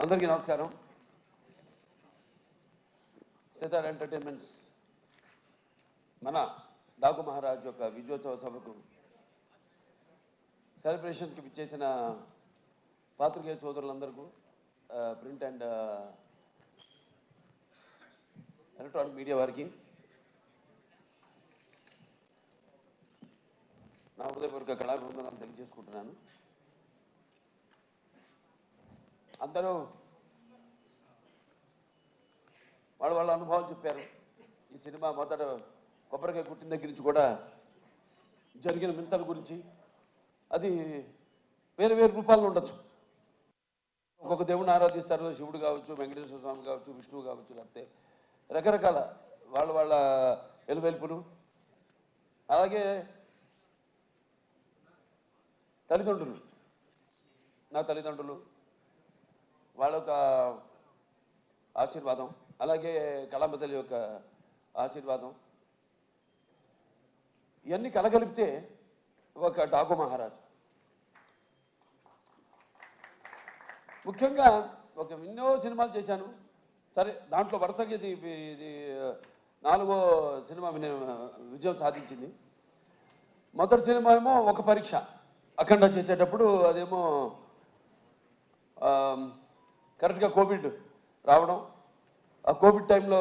అందరికీ నమస్కారం. సితార్ ఎంటర్టైన్మెంట్స్ మన డాకు మహారాజ్ యొక్క విజయోత్సవ సభకు సెలబ్రేషన్కి విచ్చేసిన పాత్రికేయ సోదరులందరికీ, ప్రింట్ అండ్ ఎలక్ట్రానిక్ మీడియా వారికి నా హృదయపూర్వక కళాభివందనాలు తెలియజేసుకుంటున్నాను. అందరూ వాళ్ళ అనుభవాలు చెప్పారు. ఈ సినిమా మొదట కొబ్బరికాయ కుట్టిన దగ్గర నుంచి కూడా జరిగిన వింతల గురించి, అది వేరు వేరు రూపాల్లో ఉండొచ్చు. ఒక్కొక్క దేవుడిని ఆరాధిస్తారు, శివుడు కావచ్చు, వెంకటేశ్వర స్వామి కావచ్చు, విష్ణువు కావచ్చు, లేకపోతే రకరకాల వాళ్ళ ఎలువెల్పులు. అలాగే తల్లిదండ్రులు, నా తల్లిదండ్రులు వాళ్ళ యొక్క ఆశీర్వాదం, అలాగే కళామతల్లి యొక్క ఆశీర్వాదం, ఇవన్నీ కలగలిపితే ఒక డాకు మహారాజ్. ముఖ్యంగా ఎన్నో సినిమాలు చేశాను. సరే, దాంట్లో వరుసగా ఇది 4వ సినిమా విజయం సాధించింది. మొదటి సినిమా ఏమో ఒక పరీక్ష, అఖండ చేసేటప్పుడు అదేమో కరెక్ట్గా కోవిడ్ రావడం, ఆ కోవిడ్ టైంలో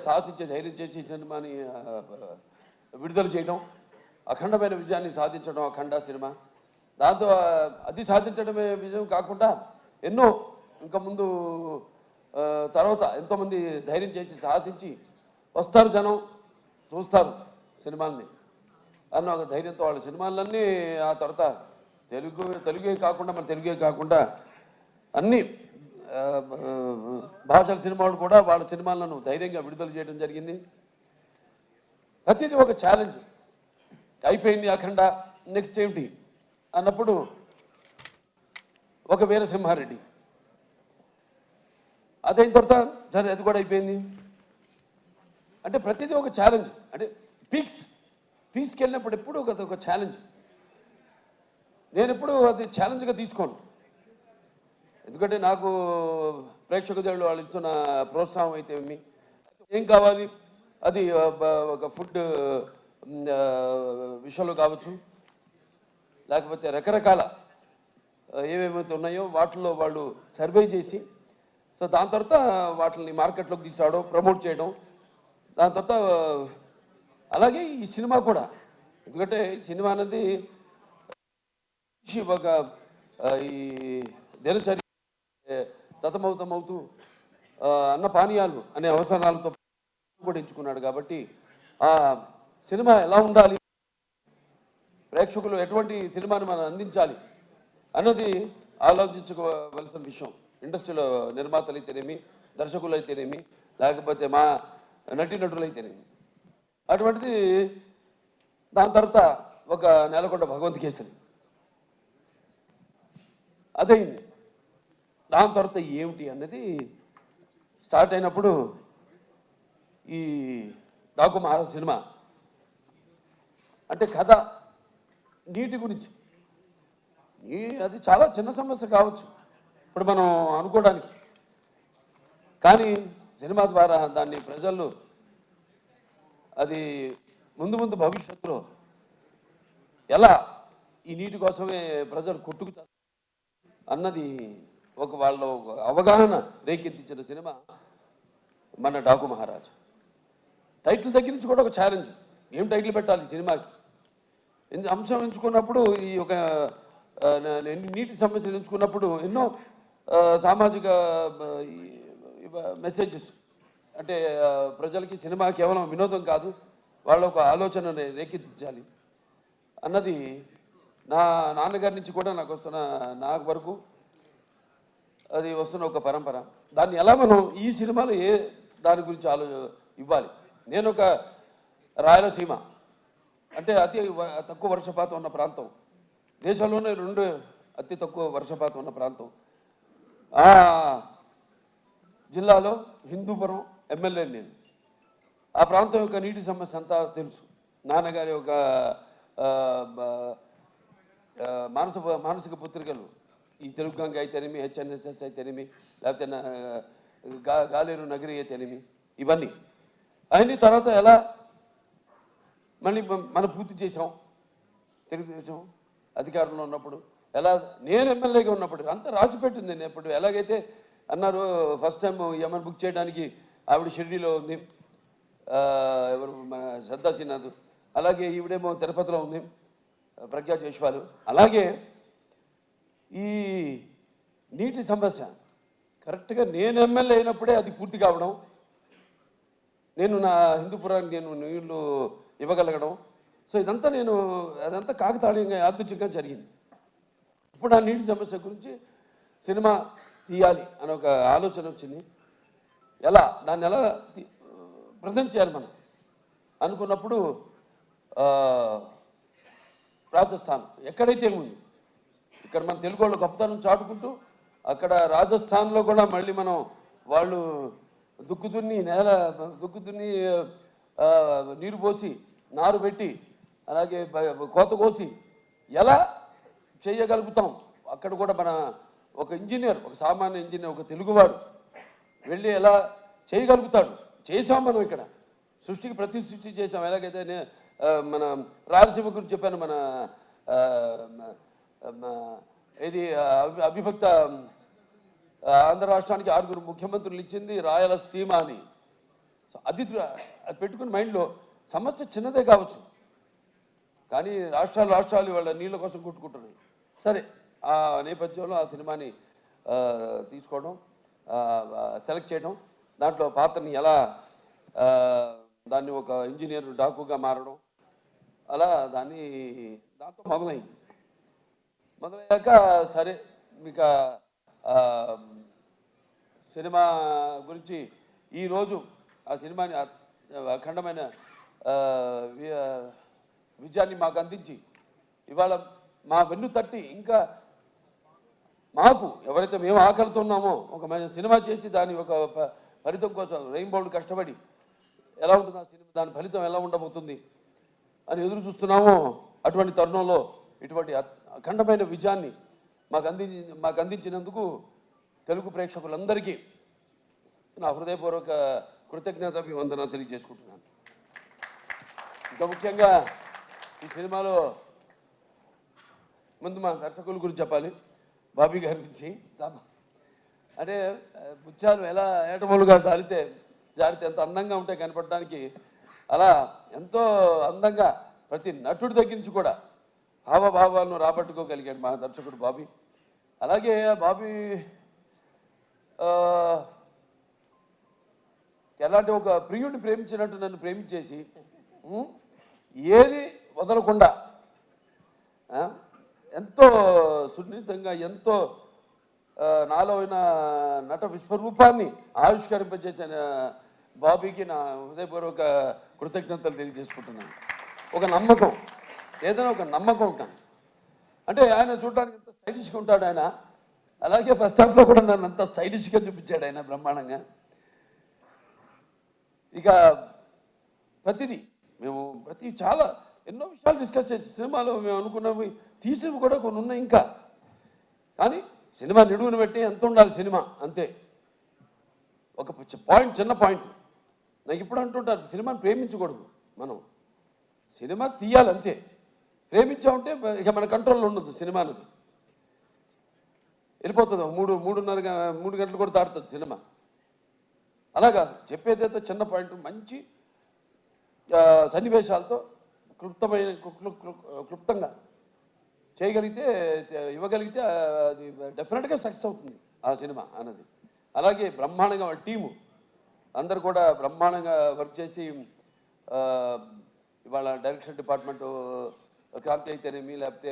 సాహసించే ధైర్యం చేసి సినిమాని విడుదల చేయడం, అఖండమైన విజయాన్ని సాధించడం అఖండ సినిమా. దాంతో అది సాధించడమే విజయం కాకుండా ఎన్నో ఇంకా ముందు తర్వాత ఎంతోమంది ధైర్యం చేసి సాహసించి వస్తారు, జనం చూస్తారు సినిమాల్ని అన్న ఒక ధైర్యంతో వాళ్ళ సినిమాలన్నీ ఆ తర్వాత తెలుగే కాకుండా అన్ని భాషల సినిమాలు కూడా వాళ్ళ సినిమాలను ధైర్యంగా విడుదల చేయడం జరిగింది. ప్రతిదీ ఒక ఛాలెంజ్. అయిపోయింది అఖండ, నెక్స్ట్ ఏమిటి అన్నప్పుడు ఒక వీరసింహారెడ్డి, అదైన తర్వాత సరే అది కూడా అయిపోయింది. అంటే ప్రతిదీ ఒక ఛాలెంజ్. అంటే పీక్స్కి వెళ్ళినప్పుడు ఎప్పుడు ఒక ఛాలెంజ్. నేను ఎప్పుడు అది ఛాలెంజ్గా తీసుకోను. ఎందుకంటే నాకు ప్రేక్షక దేవుళ్ళు వాళ్ళు ఇస్తున్న ప్రోత్సాహం అయితే ఏం కావాలి, అది ఒక ఫుడ్ విషయంలో కావచ్చు, లేకపోతే రకరకాల ఏమేమైతే ఉన్నాయో వాటిల్లో వాళ్ళు సర్వే చేసి, సో దాని తర్వాత వాటిని మార్కెట్లోకి తీసుకోవడం, ప్రమోట్ చేయడం. దాని తర్వాత అలాగే ఈ సినిమా కూడా, ఎందుకంటే ఈ సినిమా అనేది ఒక ఈ దినచర్య సతమవుతూ అన్న పానీయాలు అనే అవసరాలతో కూడా ఎంచుకున్నాడు. కాబట్టి ఆ సినిమా ఎలా ఉండాలి, ప్రేక్షకులు ఎటువంటి సినిమాని మనం అందించాలి అన్నది ఆలోచించుకోవలసిన విషయం. ఇండస్ట్రీలో నిర్మాతలు అయితేనేమి, దర్శకులు అయితేనేమి, లేకపోతే మా నటీనటులు అయితేనేమి. అటువంటిది దాని తర్వాత ఒక నెలకొండ భగవంత్ కేసరి అదైంది. దాని తర్వాత ఏమిటి అన్నది స్టార్ట్ అయినప్పుడు ఈ డాకు మహారాజ్ సినిమా అంటే కథ నీటి గురించి. అది చాలా చిన్న సమస్య కావచ్చు ఇప్పుడు మనం అనుకోవడానికి, కానీ సినిమా ద్వారా దాన్ని ప్రజల్లో అది ముందు భవిష్యత్తులో ఎలా ఈ నీటి కోసమే ప్రజలు కొట్టుకుతారు అన్నది వాళ్ళ అవగాహన రేకెత్తించిన సినిమా మన డాకు మహారాజ్. టైటిల్ దగ్గర నుంచి కూడా ఒక ఛాలెంజ్. ఏం టైటిల్ పెట్టాలి సినిమాకి అంశం ఎంచుకున్నప్పుడు, ఈ ఒక నీటి సమస్యలు ఎంచుకున్నప్పుడు ఎన్నో సామాజిక మెసేజెస్, అంటే ప్రజలకి సినిమా కేవలం వినోదం కాదు, వాళ్ళ ఒక ఆలోచన రేకెత్తించాలి అన్నది నా నాన్నగారి నుంచి కూడా నాకు వరకు అది వస్తున్న ఒక పరంపర. దాన్ని ఎలా మనం ఈ సినిమాలో దాని గురించి ఇవ్వాలి. నేను ఒక రాయలసీమ అంటే అతి తక్కువ వర్షపాతం ఉన్న ప్రాంతం, దేశంలోనే 2 అతి తక్కువ వర్షపాతం ఉన్న ప్రాంతం. ఆ జిల్లాలో హిందూపురం ఎమ్మెల్యే నేను. ఆ ప్రాంతం యొక్క నీటి సమస్య అంతా తెలుసు. నాన్నగారి ఒక మానసిక పుత్రికలు ఈ తెలుగు గంగ అయితేనేమి, హెచ్ఎన్ఎస్ఎస్ అయితేనేమి, లేకపోతే గాలేరు నగరి అయితేనేమి, ఇవన్నీ అవన్నీ తర్వాత ఎలా మళ్ళీ మనం పూర్తి చేసాం. తెలుగుదేశం అధికారంలో ఉన్నప్పుడు ఎలా, నేను ఎమ్మెల్యేగా ఉన్నప్పుడు అంతా రాసి పెట్టింది. నేను ఎప్పుడు ఎలాగైతే అన్నారు ఫస్ట్ టైం ఎంఎన్ బుక్ చేయడానికి ఆవిడ షిరిడీలో ఉంది, ఎవరు మన శ్రద్ధా శ్రీనాథ్, అలాగే ఈవిడేమో తిరుపతిలో ఉంది ప్రజ్ఞా జైస్వాల్. అలాగే ఈ నీటి సమస్య కరెక్ట్గా నేను ఎమ్మెల్యే అయినప్పుడే అది పూర్తి కావడం, నేను నా హిందూపురానికి నేను నీళ్లు ఇవ్వగలగడం. సో ఇదంతా అదంతా కాకతాళీయంగా యాదృచ్ఛికంగా జరిగింది. ఇప్పుడు ఆ నీటి సమస్య గురించి సినిమా తీయాలి అనే ఒక ఆలోచన వచ్చింది. దాన్ని ఎలా ప్రజెంట్ చేయాలి మనం అనుకున్నప్పుడు రాజస్థాన్ ఎక్కడైతే ఉంది, ఇక్కడ మన తెలుగు వాళ్ళు గొప్పతనం చాటుకుంటూ అక్కడ రాజస్థాన్లో కూడా మళ్ళీ మనం వాళ్ళు దుక్కు దున్ని నీరు పోసి నారు పెట్టి అలాగే కోత కోసి ఎలా చేయగలుగుతాం, అక్కడ కూడా మన ఒక ఇంజనీర్, ఒక సామాన్య ఇంజనీర్, ఒక తెలుగువాడు వెళ్ళి ఎలా చేయగలుగుతాడు. చేసాం మనం ఇక్కడ సృష్టికి ప్రతి సృష్టి చేసాం. ఎలాగైతే మన రాయలసీమ గురించి చెప్పాను, మన ఇది అవిభక్త ఆంధ్ర రాష్ట్రానికి 6 ముఖ్యమంత్రులు ఇచ్చింది రాయలసీమ అని. అది పెట్టుకుని మైండ్లో సమస్య చిన్నదే కావచ్చు, కానీ రాష్ట్రాలు వాళ్ళ నీళ్ళ కోసం కొట్టుకుంటున్నాయి. సరే, ఆ నేపథ్యంలో ఆ సినిమాని తీసుకోవడం, సెలెక్ట్ చేయడం, దాంట్లో పాత్రని ఎలా దాన్ని ఒక ఇంజనీర్ డాకుగా మారడం, అలా దాంతో మొదలయ్యాక సరే మీకు సినిమా గురించి ఈరోజు ఆ సినిమాని అఖండమైన విజయాన్ని మాకు అందించి ఇవాళ మా వెన్ను తట్టి ఇంకా మాకు ఎవరైతే మేము ఆకలితో ఉన్నామో ఒక సినిమా చేసి దాని ఒక ఫలితం కోసం రెయిన్బోల్డ్ కష్టపడి ఎలా ఉంటుంది ఆ సినిమా, దాని ఫలితం ఎలా ఉండబోతుంది అని ఎదురు చూస్తున్నామో, అటువంటి తరుణంలో ఇటువంటి అఖండమైన విజయాన్ని మాకు అందించినందుకు తెలుగు ప్రేక్షకులందరికీ నా హృదయపూర్వక కృతజ్ఞతాభివందన తెలియజేసుకుంటున్నాను. ఇంకా ముఖ్యంగా ఈ సినిమాలో ముందు మా దర్శకుల గురించి చెప్పాలి. బాబీ గారి గురించి అంటే ముత్యాలు ఎలా ఏటమూలుగా జారితే ఎంత అందంగా ఉంటాయి కనపడడానికి, అలా ఎంతో అందంగా ప్రతి నటుడి దగ్గర నుంచి కూడా హావభావాలను రాబట్టుకోగలిగాడు మా దర్శకుడు బాబీ. అలాగే బాబీ ఎలాంటి ఒక ప్రియుడిని ప్రేమించినట్టు నన్ను ప్రేమించేసి ఏది వదలకుండా ఎంతో సున్నితంగా ఎంతో నాలో అయిన నట విశ్వరూపాన్ని ఆవిష్కరింపజేసిన బాబీకి నా హృదయపూర్వక కృతజ్ఞతలు తెలియజేసుకుంటున్నాను. ఒక నమ్మకం, ఏదైనా ఒక నమ్మకం ఉంటాను. అంటే ఆయన చూడడానికి ఎంత స్టైలిష్గా ఉంటాడు ఆయన, అలాగే ఫస్ట్ హాఫ్లో కూడా నన్ను అంత స్టైలిష్గా చూపించాడు ఆయన బ్రహ్మాండంగా. ఇక ప్రతి చాలా ఎన్నో విషయాలు డిస్కస్ చేసి సినిమాలో మేము అనుకున్నవి తీసేవి కూడా కొన్ని ఉన్నాయి ఇంకా. కానీ సినిమా నిడువును పెట్టి ఎంత ఉండాలి సినిమా అంతే. ఒక పాయింట్, చిన్న పాయింట్ నాకు ఇప్పుడు అంటుంటారు, సినిమాని ప్రేమించకూడదు మనం, సినిమా తీయాలి అంతే. ప్రేమించామంటే ఇక మన కంట్రోల్లో ఉండదు సినిమా అనేది, వెళ్ళిపోతుంది. 3 గంటలు కూడా దాటుతుంది సినిమా. అలా కాదు, చెప్పేదైతే చిన్న పాయింట్ మంచి సన్నివేశాలతో క్లుప్తంగా ఇవ్వగలిగితే అది డెఫినెట్గా సక్సెస్ అవుతుంది ఆ సినిమా అన్నది. అలాగే బ్రహ్మాండంగా వాళ్ళ టీము అందరు కూడా బ్రహ్మాండంగా వర్క్ చేసి ఇవాళ డైరెక్షన్ డిపార్ట్మెంటు క్రాంతి అయితేనేమి, లేకపోతే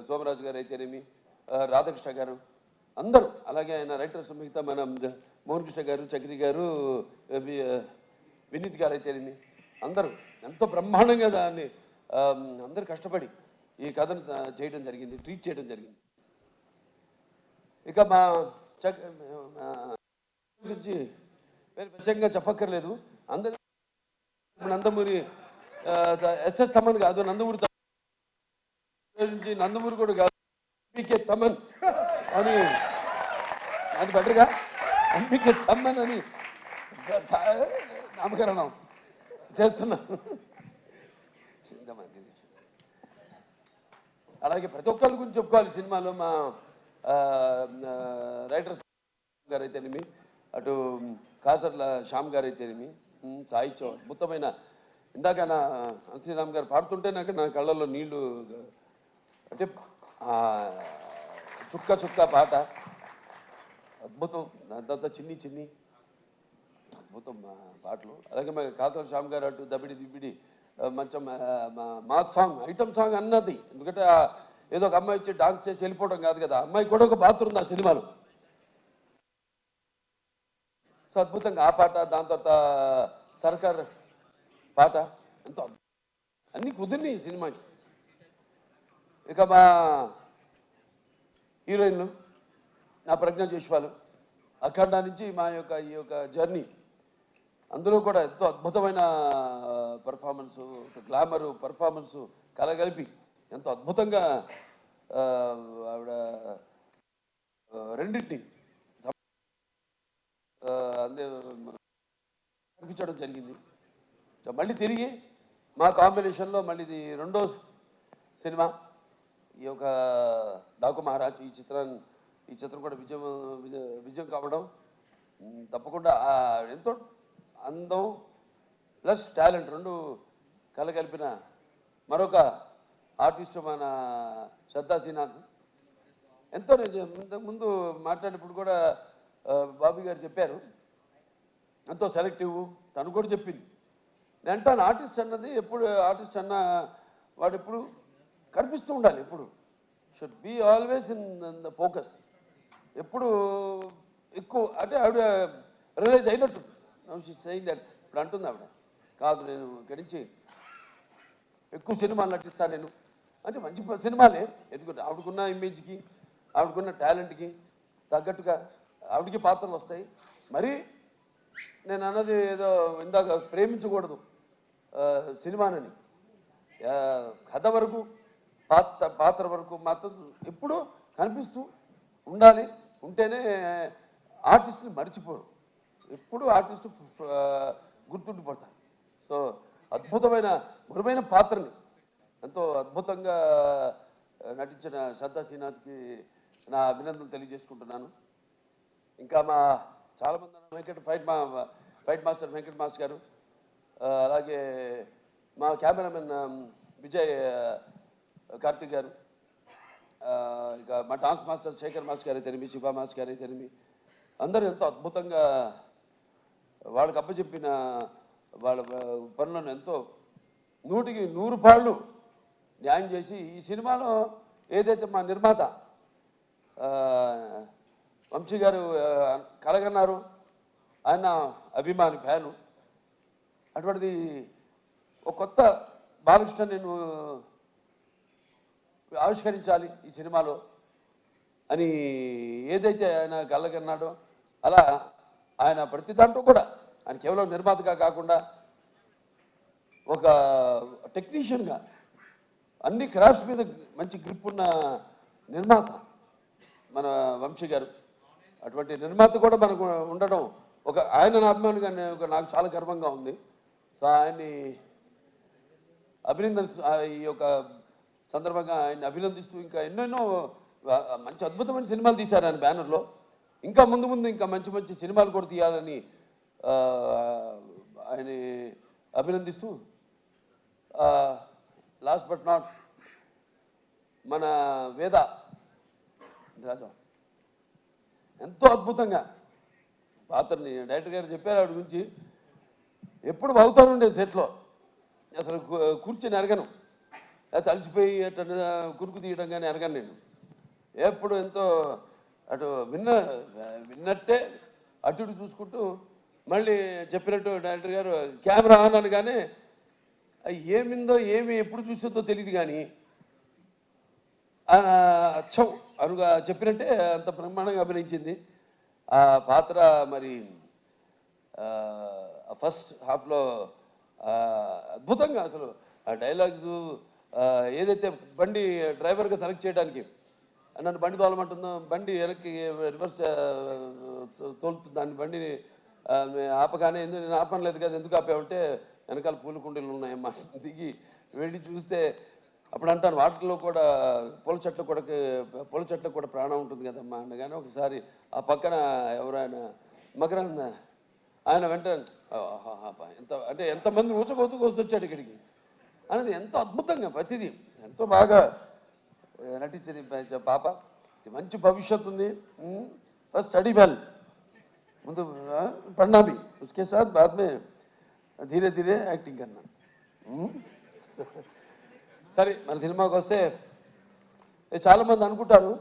సోమరాజు గారు అయితేనేమి, రాధాకృష్ణ గారు అందరూ, అలాగే ఆయన రైటర్స్ మిగతా మన మోహన్ కృష్ణ గారు, చక్రి గారు, వినీత్ గారు అయితేనేమి, అందరూ ఎంతో బ్రహ్మాండంగా దాన్ని అందరూ కష్టపడి ఈ కథను చేయడం జరిగింది, ట్రీట్ చేయడం జరిగింది. ఇక మా గురించి ప్రత్యేకంగా చెప్పక్కర్లేదు. అందరూ నందమూరి ఎస్ఎస్ తమ్మని కాదు, నందమూరి కూడా కాదు, అంబికే తమన్ అని అది బెటర్గా అంబికే తమ్మన్ అని నామకరణం చేస్తున్నాను. అలాగే ప్రతి ఒక్కరి గురించి చెప్పుకోవాలి సినిమాలో. మా రైటర్స్ గారు అయితేనేమి, అటు కాసర్ల శ్యామ్ గారు అయితేనేమి, సాహిత్యం అద్భుతమైన. ఇందాక నా శ్రీరామ్ గారు పాడుతుంటే నా కళ్ళల్లో నీళ్లు, అంటే చుక్క చుక్క పాట అద్భుతం. దాని తర్వాత చిన్ని చిన్ని అద్భుతం పాటలు. అలాగే మా కాసర్ల శ్యామ్ గారు అటు దబిడి దిబిడి మంచం మాస్ సాంగ్, ఐటమ్ సాంగ్ అన్నది. ఎందుకంటే ఏదో ఒక అమ్మాయి వచ్చి డాన్స్ చేసి వెళ్ళిపోవడం కాదు కదా, అమ్మాయి కూడా ఒక పాత్ర ఉంది ఆ సినిమాలో. సో అద్భుతంగా ఆ పాట, దాని తర్వాత సర్కార్ పాట, ఎంతో అన్నీ కుదిరినాయి ఈ సినిమాకి. ఇక మా హీరోయిన్లు నా ప్రజ్ఞ చేసేవాళ్ళు, అఖండ నుంచి మా యొక్క ఈ యొక్క జర్నీ, అందులో కూడా ఎంతో అద్భుతమైన పర్ఫార్మెన్సు, గ్లామరు పర్ఫార్మెన్సు కలగలిపి ఎంతో అద్భుతంగా ఆవిడ రెండింటిని అందే కనిపించడం జరిగింది. మళ్ళీ తిరిగి మా కాంబినేషన్లో మళ్ళీ ఇది రెండో సినిమా ఈ యొక్క డాకు మహారాజ్. ఈ చిత్రం కూడా విజయం కావడం తప్పకుండా ఎంతో అందం ప్లస్ టాలెంట్ రెండు కలగలిపిన మరొక ఆర్టిస్టు మన శ్రద్ధా శ్రీనాథ్. ఎంతో ఇంతకుముందు మాట్లాడినప్పుడు కూడా బాబీ గారు చెప్పారు, ఎంతో సెలెక్టివ్. తను కూడా చెప్పింది. నేను అంటాను, ఆర్టిస్ట్ అన్నది ఎప్పుడు, ఆర్టిస్ట్ అన్న వాడు ఎప్పుడు కనిపిస్తూ ఉండాలి, ఎప్పుడు should be always in the focus. ఎప్పుడు ఎక్కువ అంటే ఆవిడ రియలైజ్ అయినట్టు సెయింగ్ దట్. ఇప్పుడు అంటుంది ఆవిడ, కాదు నేను ఇక్కడి నుంచి ఎక్కువ సినిమాలు నటిస్తాను నేను అంటే, మంచి సినిమాలే. ఎందుకంటే ఆవిడకున్న ఇమేజ్కి, ఆవిడకున్న టాలెంట్కి తగ్గట్టుగా ఆవిడకి పాత్రలు వస్తాయి. మరి నేను అన్నది ఏదో ఇందాక ప్రేమించకూడదు సినిమానని, కథ వరకు పాత్ర వరకు మాత్రం ఎప్పుడూ కనిపిస్తూ ఉండాలి. ఉంటేనే ఆర్టిస్ట్ని మర్చిపోరు, ఎప్పుడు ఆర్టిస్టు గుర్తుండిపోతారు. సో అద్భుతమైన మృదువైన పాత్రని ఎంతో అద్భుతంగా నటించిన శ్రద్ధా శ్రీనాథ్కి నా అభినందనలు తెలియజేసుకుంటున్నాను. ఇంకా మా చాలామంది ఫైట్ మాస్టర్ వెంకట్ మాస్టర్ గారు, అలాగే మా కెమెరామెన్ విజయ్ కార్తిక్ గారు, ఇక మా డాన్స్ మాస్టర్ శేఖర్ మాస్టర్ గారు అయితేనేమి, శివ మాస్టర్ గారు అయితేనేమి, అందరూ ఎంతో అద్భుతంగా వాళ్ళకి అప్పచెప్పిన వాళ్ళ పనులను ఎంతో 100కి 100 పాళ్ళు న్యాయం చేసి ఈ సినిమాలో ఏదైతే మా నిర్మాత వంశీ గారు కలగన్నారు, ఆయన అభిమాని ఫ్యాను, అటువంటిది ఒక కొత్త బాలకృష్ణ నేను ఆవిష్కరించాలి ఈ సినిమాలో అని ఏదైతే ఆయన కలగన్నాడో, అలా ఆయన ప్రతి దాంట్లో కూడా ఆయన కేవలం నిర్మాతగా కాకుండా ఒక టెక్నీషియన్గా అన్ని క్రాఫ్ట్స్ మీద మంచి గ్రిప్ ఉన్న నిర్మాత మన వంశీ గారు. అటువంటి నిర్మాత కూడా మనకు ఉండడం ఒక ఆయన అభిమానిగా నాకు చాలా గర్వంగా ఉంది. సో ఆయన్ని ఈ యొక్క సందర్భంగా ఆయన్ని అభినందిస్తూ, ఇంకా ఎన్నెన్నో మంచి అద్భుతమైన సినిమాలు తీశారు ఆయన బ్యానర్లో. ఇంకా ముందు ఇంకా మంచి సినిమాలు కూడా తీయాలని ఆయన అభినందిస్తూ, లాస్ట్ బట్ నాట్ మన వేద రాజా ఎంతో అద్భుతంగా పాత్రని డైరెక్టర్ గారు చెప్పారు. ఆవిడ గురించి ఎప్పుడు అవుతానుండే సెట్లో, అసలు కూర్చొని ఎరగను, తలిసిపోయి అట్లా కురుకు తీయడం కానీ ఎరగను నేను. ఎప్పుడు ఎంతో అటు విన్నట్టే అటు చూసుకుంటూ, మళ్ళీ చెప్పినట్టు డైరెక్టర్ గారు కెమెరా ఆన్ అనగానే ఏమిందో ఎప్పుడు చూసిందో తెలియదు కానీ అచ్చం అరుగా చెప్పినట్టే అంత బ్రహ్మాండంగా అభినయించింది ఆ పాత్ర. మరి ఫస్ట్ హాఫ్లో అద్భుతంగా అసలు ఆ డైలాగ్స్ ఏదైతే బండి డ్రైవర్గా సెలెక్ట్ చేయడానికి నన్ను బండి తోలమంటుందో బండి వెనక్కి రివర్స్ తోలుతుంది, దాన్ని బండిని ఆపగానే నేను ఆపనలేదు కదా, ఎందుకు ఆపామంటే వెనకాల పూల కుండీలు ఉన్నాయమ్మా. దిగి వెళ్ళి చూస్తే అప్పుడు అంటాను వాటిల్లో కూడా పూల చెట్లకు కూడా ప్రాణం ఉంటుంది కదమ్మా అనగానే ఒకసారి ఆ పక్కన ఎవరైనా మకరంద ఆయన వెంటనే ఎంత అంటే ఎంతమంది వచ్చాడు ఇక్కడికి అనేది ఎంతో అద్భుతంగా ప్రతిదీ ఎంతో బాగా నటించింది పాప. మంచి భవిష్యత్తు ఉంది. ఫస్ట్ స్టడీ వెల్, ముందు पढ़ना भी, उसके साथ बाद में धीरे धीरे యాక్టింగ్ करना. సరే మన సినిమాకి వస్తే చాలామంది అనుకుంటారు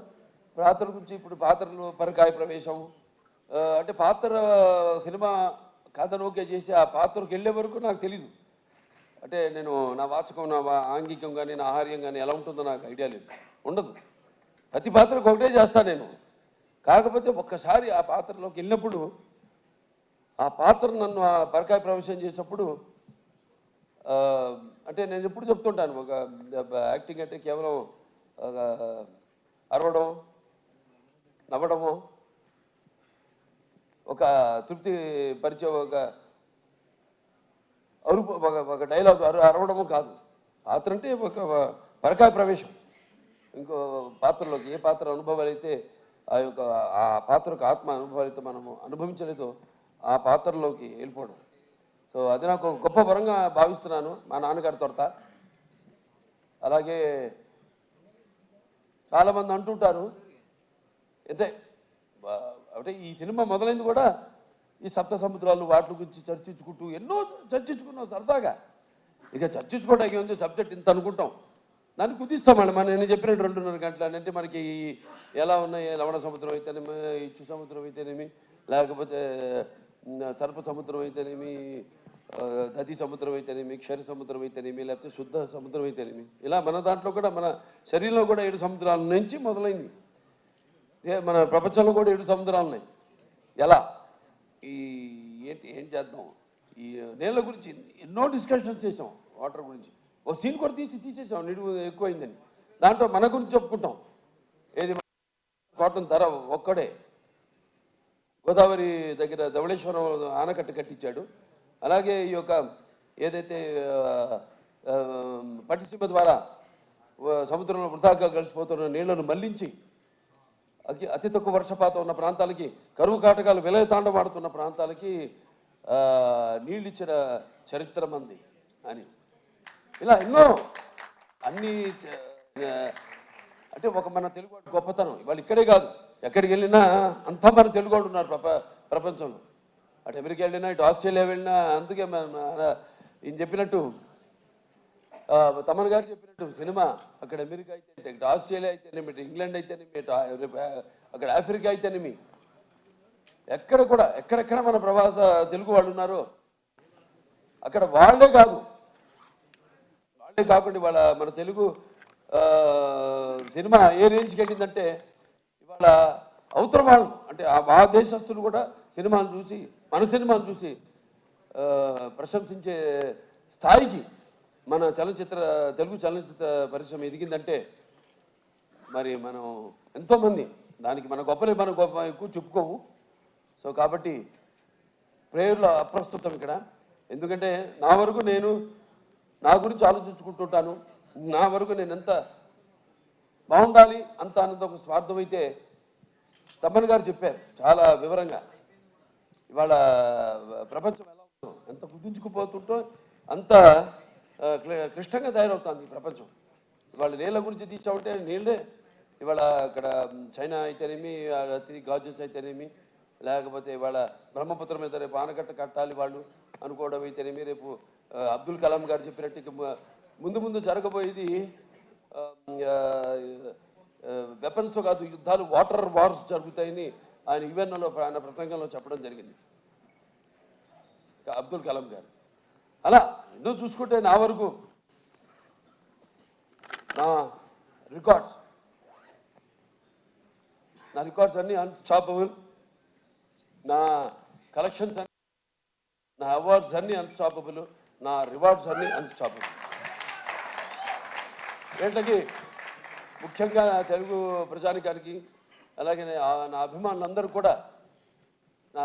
పాత్ర గురించి. ఇప్పుడు పాత్రలు పరకాయ ప్రవేశం అంటే పాత్ర సినిమా కథను ఓకే చేసి ఆ పాత్రకు వెళ్ళే వరకు నాకు తెలీదు. అంటే నేను నా వాచకం, నా ఆంగికం కానీ, నా ఆహార్యం కానీ ఎలా ఉంటుందో నాకు ఐడియా లేదు, ఉండదు. ప్రతి పాత్రకు ఒకటే చేస్తాను నేను. కాకపోతే ఒక్కసారి ఆ పాత్రలోకి వెళ్ళినప్పుడు ఆ పాత్ర నన్ను ఆ పరకాయ ప్రవేశం చేసినప్పుడు అంటే నేను ఎప్పుడు చెప్తుంటాను, ఒక యాక్టింగ్ అంటే కేవలం అరవడం, నవ్వడము, ఒక తృప్తి పరిచే ఒక డైలాగ్ అరవడము కాదు. పాత్ర అంటే ఒక పరకాయ ప్రవేశం. ఇంకో పాత్రలోకి ఏ పాత్ర అనుభవాలు అయితే ఆ పాత్రకు ఆత్మ అనుభవాలు అయితే మనము అనుభవించలేదో ఆ పాత్రలోకి వెళ్ళిపోవడం. సో అది నాకు గొప్ప వరంగా భావిస్తున్నాను మా నాన్నగారి తొరత. అలాగే చాలామంది అంటుంటారు అంటే ఈ సినిమా మొదలైంది కూడా ఈ సప్త సముద్రాలు వాటి గురించి చర్చించుకుంటూ ఎన్నో చర్చించుకున్నాం సరదాగా. ఇక చర్చించుకోవడానికి ఉంది, సబ్జెక్ట్ ఇంత అనుకుంటాం, దాన్ని కుదిస్తామండి. నేను చెప్పిన 2.5 గంటలు అంటే మనకి ఎలా ఉన్నాయి, లవణ సముద్రం అయితేనేమి, ఇచ్చు సముద్రం అయితేనేమి, లేకపోతే సర్ప సముద్రం అయితేనేమి, నదీ సముద్రం అయితేనేమి, క్షర సముద్రం అయితేనేమి, లేకపోతే శుద్ధ సముద్రం అయితేనేమి, ఇలా మన దాంట్లో కూడా మన శరీరంలో కూడా 7 సముద్రాల నుంచి మొదలైంది. మన ప్రపంచంలో కూడా 7 సముద్రాలు ఉన్నాయి. ఎలా ఏం చేద్దాం, ఈ నీళ్ళ గురించి ఎన్నో డిస్కషన్స్ చేసాం. వాటర్ గురించి ఒక సీన్ కూడా తీసేసాం, నిడువు ఎక్కువైందని. దాంట్లో మన గురించి చెప్పుకుంటాం. ఏది కాటన్ ధర ఒక్కడే గోదావరి దగ్గర ధవళేశ్వరం ఆనకట్ట కట్టించాడు. అలాగే ఈ యొక్క ఏదైతే పట్టిసీమ ద్వారా సముద్రంలో వృధాగా కలిసిపోతున్న నీళ్లను మళ్లించి అతి తక్కువ వర్షపాతం ఉన్న ప్రాంతాలకి, కరువు కాటకాలు విలయతాండవాడుతున్న ప్రాంతాలకి నీళ్ళిచ్చిన చరిత్ర మంది అని ఇలా ఎన్నో అన్నీ అంటే ఒక మన తెలుగు గొప్పతనం. ఇవాళ ఇక్కడే కాదు, ఎక్కడికి వెళ్ళినా అంతా మన తెలుగు వాళ్ళు ఉన్నారు ప్రపంచంలో. అటు అమెరికా వెళ్ళినా, ఇటు ఆస్ట్రేలియా వెళ్ళినా. అందుకే ఈయన చెప్పినట్టు, తమన్ గారు చెప్పినట్టు, సినిమా అక్కడ అమెరికా అయితే, ఇటు ఆస్ట్రేలియా అయితేనేమి, ఇటు ఇంగ్లాండ్ అయితేనేమి, ఇటు అక్కడ ఆఫ్రికా అయితేనేమి, ఎక్కడెక్కడ మన ప్రవాస తెలుగు వాళ్ళు ఉన్నారో అక్కడ వాళ్ళే కాకుండా ఇవాళ మన తెలుగు సినిమా ఏ రేంజ్కి వెళ్ళిందంటే ఇవాళ అవతల వాళ్ళు అంటే ఆ దేశస్తులు కూడా సినిమాలు చూసి, మన సినిమాలు చూసి ప్రశంసించే స్థాయికి మన తెలుగు చలనచిత్ర పరిశ్రమ ఎదిగిందంటే మరి మనం ఎంతోమంది దానికి మన గొప్పలే మనం ఎక్కువ చెప్పుకోము. సో కాబట్టి ప్రేయర్లో అప్రస్తుతం ఇక్కడ. ఎందుకంటే నా వరకు నేను నా గురించి ఆలోచించుకుంటుంటాను. నా వరకు నేను ఎంత బాగుండాలి అంత అన్నది ఒక స్వార్థం అయితే తమ్మన్ గారు చెప్పారు చాలా వివరంగా. ఇవాళ ప్రపంచం ఎలా ఉందో, ఎంత కుదించుకుపోతుంటో అంత క్లిష్టంగా తయారవుతుంది ఈ ప్రపంచం. ఇవాళ నీళ్ళ గురించి తీసామంటే నీళ్ళే ఇవాళ అక్కడ చైనా అయితేనేమి, గాజెస్ అయితేనేమి, లేకపోతే ఇవాళ బ్రహ్మపుత్రం మీద రేపు ఆనకట్ట కట్టాలి వాళ్ళు అనుకోవడం అయితేనేమి, రేపు అబ్దుల్ కలాం గారు చెప్పినట్టు ముందు జరగబోయేది వెపన్స్ కాదు, యుద్ధాలు, వాటర్ వార్స్ జరుగుతాయని ఆయన యుఎన్ఓలో ఆయన ప్రసంగంలో చెప్పడం జరిగింది అబ్దుల్ కలాం గారు. అలా ఎన్నో చూసుకుంటే నా వరకు నా రికార్డ్స్ అన్నీ అన్స్టాపబుల్. నా కలెక్షన్స్ అన్ని, నా అవార్డ్స్ అన్నీ అన్స్టాపబుల్, నా రివార్డ్స్ అన్నీ అన్స్టాపబుల్. వీటికి ముఖ్యంగా తెలుగు ప్రజానికానికి అలాగే నా అభిమానులందరూ కూడా నా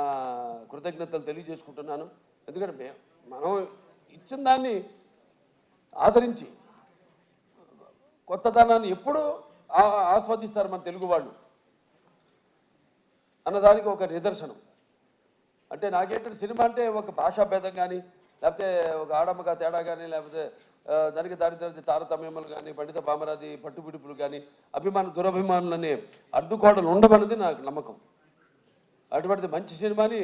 కృతజ్ఞతలు తెలియజేసుకుంటున్నాను. ఎందుకంటే మనం ఇచ్చిన దాన్ని ఆదరించి కొత్తదనాన్ని ఎప్పుడు ఆస్వాదిస్తారు మన తెలుగు వాళ్ళు అన్నదానికి ఒక నిదర్శనం. అంటే నాకేంటంటే సినిమా అంటే ఒక భాషా భేదం కానీ, లేకపోతే ఒక ఆడమ్మగా తేడా కానీ, లేకపోతే దానికి దారిద్ర తారతమ్యములు కానీ, పండిత పామరాది పట్టుబిడుపులు కానీ, దురభిమానులనే అడ్డుకోవడం ఉండమన్నది నాకు నమ్మకం. అటువంటిది మంచి సినిమాని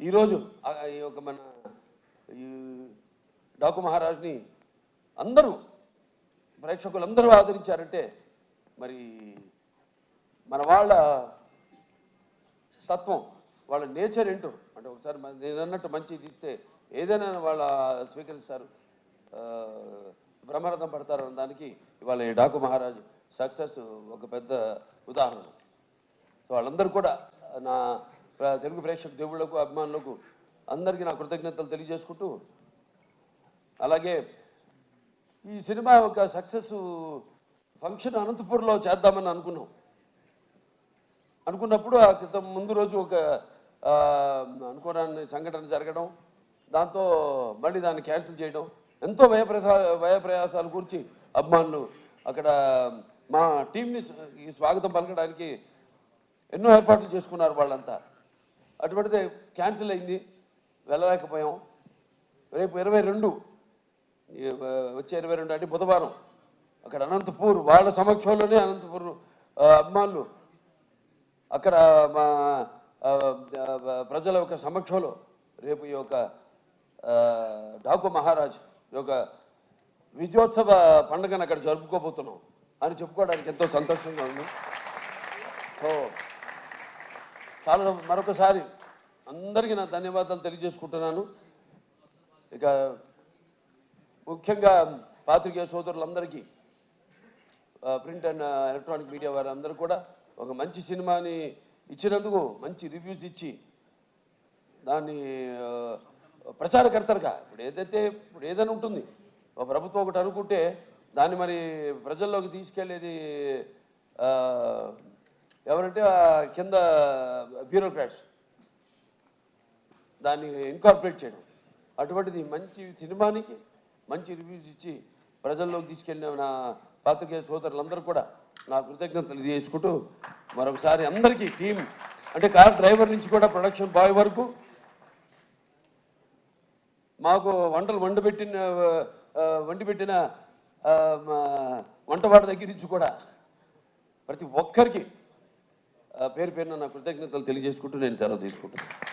ఈరోజు ఒక మన ఈ డాకు మహారాజ్ని అందరూ ప్రేక్షకులందరూ ఆదరించారంటే మరి మన వాళ్ళ తత్వం, వాళ్ళ నేచర్ ఏంటో అంటే ఒకసారి నేను అన్నట్టు మంచి తీస్తే ఏదైనా వాళ్ళ స్వీకరిస్తారు, బ్రహ్మరథం పడతారు అన్న దానికి ఇవాళ ఈ డాకు మహారాజ్ సక్సెస్ ఒక పెద్ద ఉదాహరణ. సో వాళ్ళందరూ కూడా నా తెలుగు ప్రేక్షక దేవుళ్లకు అభిమానులకు అందరికీ నా కృతజ్ఞతలు తెలియజేసుకుంటూ, అలాగే ఈ సినిమా ఒక సక్సెస్ ఫంక్షన్ అనంతపూర్లో చేద్దామని అనుకున్నప్పుడు ఆ క్రితం ముందు రోజు ఒక అనుకోరాని సంఘటన జరగడం, దాంతో మళ్ళీ దాన్ని క్యాన్సిల్ చేయడం, ఎంతో వ్యయప్రయాసాల గురించి అభిమానులు అక్కడ మా టీంని ఈ స్వాగతం పలకడానికి ఎన్నో ఏర్పాట్లు చేసుకున్నారు వాళ్ళంతా. అటువంటిది క్యాన్సిల్ అయింది, వెళ్ళలేకపోయాం. రేపు 22 వచ్చే 22 అంటే బుధవారం అక్కడ అనంతపూర్ వాళ్ళ సమక్షంలోనే అనంతపూర్ అభిమానులు అక్కడ మా ప్రజల యొక్క సమక్షంలో రేపు ఈ యొక్క డాకు మహారాజ్ యొక్క విజయోత్సవ పండుగను అక్కడ జరుపుకోబోతున్నాం అని చెప్పుకోవడానికి ఎంతో సంతోషంగా ఉంది. సో చాలా మరొకసారి అందరికీ నా ధన్యవాదాలు తెలియజేసుకుంటున్నాను. ఇక ముఖ్యంగా పాత్రికేయ సోదరులందరికీ, ప్రింట్ అండ్ ఎలక్ట్రానిక్ మీడియా వారందరూ కూడా ఒక మంచి సినిమాని ఇచ్చినందుకు మంచి రివ్యూస్ ఇచ్చి దాన్ని ప్రచారకర్తలుగా ఇప్పుడు ఏదైనా ఉంటుంది, ఒక ప్రభుత్వం ఒకటి అనుకుంటే దాన్ని మరి ప్రజల్లోకి తీసుకెళ్లేది ఎవరంటే కింద బ్యూరోక్రాట్స్, దాన్ని ఇన్కార్పొరేట్ చేయడం. అటువంటిది మంచి సినిమానికి మంచి రివ్యూస్ ఇచ్చి ప్రజల్లోకి తీసుకెళ్ళిన నా పాత్రికేయ సోదరులందరూ కూడా నా కృతజ్ఞతలు తెలియజేసుకుంటూ మరొకసారి అందరికీ టీం అంటే కార్ డ్రైవర్ నుంచి కూడా ప్రొడక్షన్ బాయ్ వరకు మాకు వంటలు వండి పెట్టిన వంటవాడి దగ్గర నుంచి కూడా ప్రతి ఒక్కరికి పేరు పేరున నా కృతజ్ఞతలు తెలియజేసుకుంటూ నేను సెలవు తీసుకుంటున్నాను.